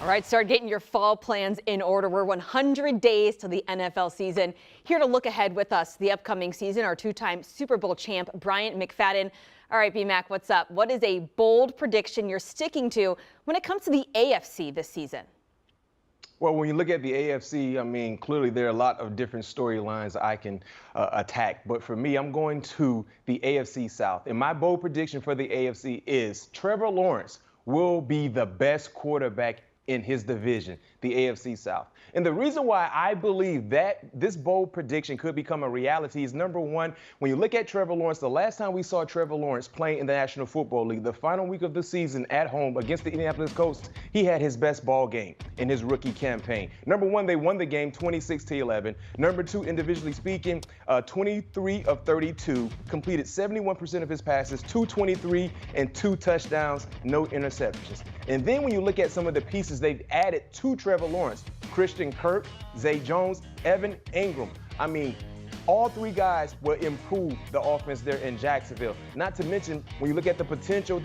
All right, start getting your fall plans in order. We're 100 days to the NFL season. Here to look ahead with us the upcoming season, our two-time Super Bowl champ, Bryant McFadden. All right, B-Mac, what's up? What is a bold prediction you're sticking to when it comes to the AFC this season? Well, when you look at the AFC, I mean, clearly there are a lot of different storylines I can attack. But for me, I'm going to the AFC South. And my bold prediction for the AFC is Trevor Lawrence will be the best quarterback in his division, the AFC South. And the reason why I believe that this bold prediction could become a reality is, number one, when you look at Trevor Lawrence, the last time we saw Trevor Lawrence playing in the National Football League, the final week of the season at home against the Indianapolis Colts, he had his best ball game in his rookie campaign. Number one, they won the game 26-11. Number two, individually speaking, 23 of 32, completed 71% of his passes, 223 and 2 touchdowns, no interceptions. And then when you look at some of the pieces they've added to Trevor Lawrence, Christian Kirk, Zay Jones, Evan Ingram. I mean, all three guys will improve the offense there in Jacksonville. Not to mention, when you look at the potential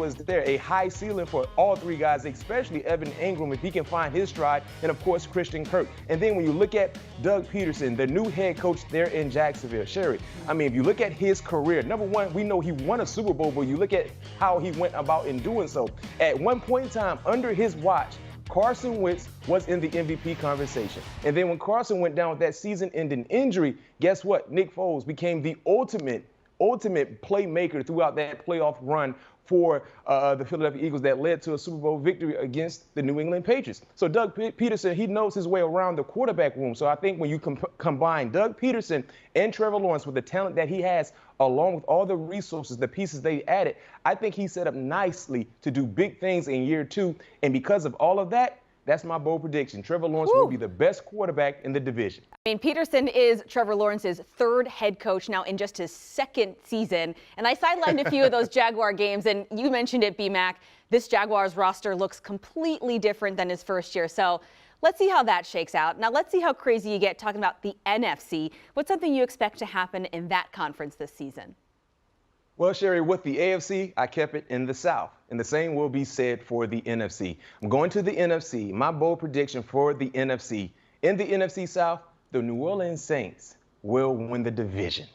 is there. A high ceiling for all three guys, especially Evan Ingram, if he can find his stride, and of course, Christian Kirk. And then when you look at Doug Peterson, the new head coach there in Jacksonville, Sherry, I mean, if you look at his career, number one, we know he won a Super Bowl, but you look at how he went about in doing so. At one point in time, under his watch, Carson Wentz was in the MVP conversation. And then when Carson went down with that season-ending injury, guess what? Nick Foles became the ultimate playmaker throughout that playoff run for the Philadelphia Eagles that led to a Super Bowl victory against the New England Patriots. So Doug Peterson, he knows his way around the quarterback room. So I think when you combine Doug Peterson and Trevor Lawrence with the talent that he has, along with all the resources, the pieces they added, I think he's set up nicely to do big things in year two. And because of all of that, that's my bold prediction. Trevor Lawrence will be the best quarterback in the division. I mean, Peterson is Trevor Lawrence's third head coach now in just his second season. And I sidelined a few of those Jaguar games, and you mentioned it, B-Mac. This Jaguars roster looks completely different than his first year. So let's see how that shakes out. Now, let's see how crazy you get talking about the NFC. What's something you expect to happen in that conference this season? Well, Sherry, with the AFC, I kept it in the South, and the same will be said for the NFC. I'm going to the NFC. My bold prediction for the NFC. In the NFC South, the New Orleans Saints will win the division.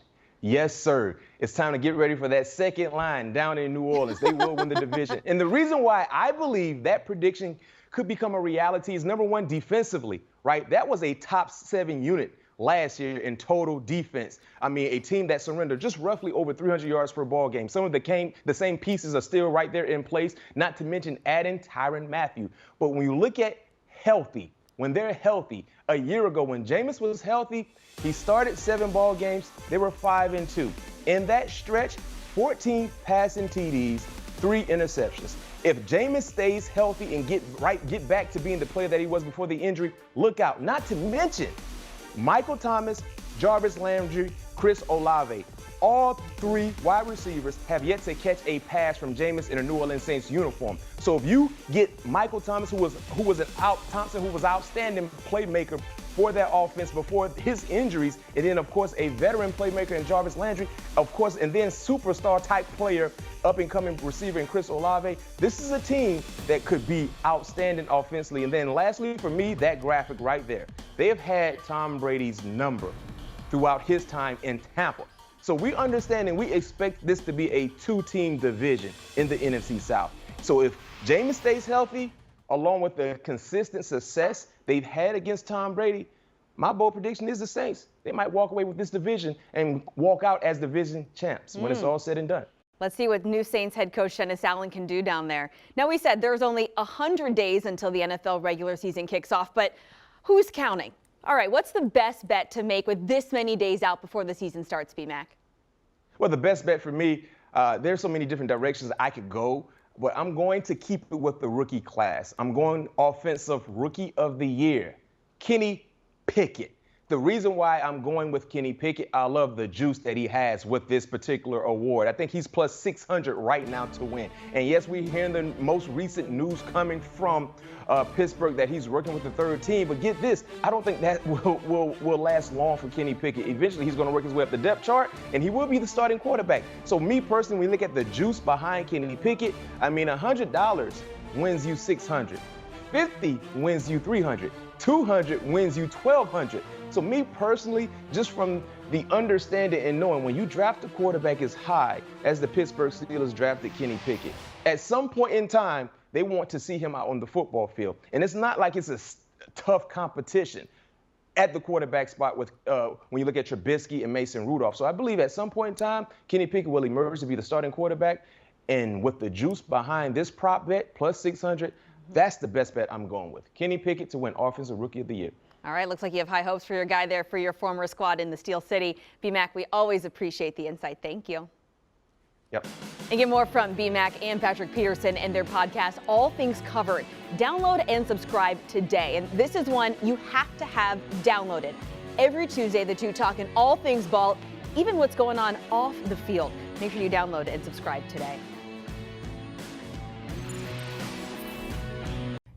Yes, sir. It's time to get ready for that second line down in New Orleans. They will win the division. And the reason why I believe that prediction could become a reality is, number one, defensively, right? That was a top 7 unit last year in total defense. I mean, a team that surrendered just roughly over 300 yards per ball game. Some of the same pieces are still right there in place, not to mention adding Tyrann Mathieu. But when you look at healthy, when they're healthy, a year ago when Jameis was healthy, he started 7 ball games. They were 5-2. In that stretch, 14 passing TDs, 3 interceptions. If Jameis stays healthy and get back to being the player that he was before the injury, look out. Not to mention Michael Thomas, Jarvis Landry, Chris Olave. All 3 wide receivers have yet to catch a pass from Jameis in a New Orleans Saints uniform. So if you get Michael Thomas, who was an outstanding playmaker for that offense before his injuries, and then of course a veteran playmaker in Jarvis Landry, of course, and then superstar type player, up and coming receiver in Chris Olave, this is a team that could be outstanding offensively. And then lastly, for me, that graphic right there. They have had Tom Brady's number throughout his time in Tampa. So we understand and we expect this to be a 2-team division in the NFC South. So if Jameis stays healthy, along with the consistent success they've had against Tom Brady, my bold prediction is the Saints. They might walk away with this division and walk out as division champs when it's all said and done. Let's see what new Saints head coach Dennis Allen can do down there. Now, we said there's only 100 days until the NFL regular season kicks off, but who's counting? All right, what's the best bet to make with this many days out before the season starts, B-Mac? Well, the best bet for me, there's so many different directions I could go, but I'm going to keep it with the rookie class. I'm going offensive rookie of the year, Kenny Pickett. The reason why I'm going with Kenny Pickett, I love the juice that he has with this particular award. I think he's plus 600 right now to win. And yes, we're hearing the most recent news coming from Pittsburgh that he's working with the third team. But get this, I don't think that will last long for Kenny Pickett. Eventually, he's going to work his way up the depth chart, and he will be the starting quarterback. So me personally, when we look at the juice behind Kenny Pickett, I mean, $100 wins you 600. 50 wins you 300. 200 wins you 1,200. So me personally, just from the understanding and knowing when you draft a quarterback as high as the Pittsburgh Steelers drafted Kenny Pickett, at some point in time, they want to see him out on the football field. And it's not like it's a tough competition at the quarterback spot with when you look at Trubisky and Mason Rudolph. So I believe at some point in time, Kenny Pickett will emerge to be the starting quarterback. And with the juice behind this prop bet, plus 600, that's the best bet I'm going with. Kenny Pickett to win Offensive Rookie of the Year. All right, looks like you have high hopes for your guy there for your former squad in the Steel City. B-Mac, we always appreciate the insight. Thank you. Yep. And get more from B-Mac and Patrick Peterson and their podcast, All Things Covered. Download and subscribe today. And this is one you have to have downloaded. Every Tuesday, the two talking all things ball, even what's going on off the field. Make sure you download and subscribe today.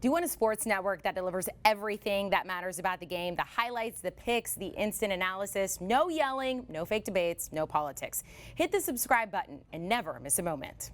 Do you want a sports network that delivers everything that matters about the game? The highlights, the picks, the instant analysis, no yelling, no fake debates, no politics. Hit the subscribe button and never miss a moment.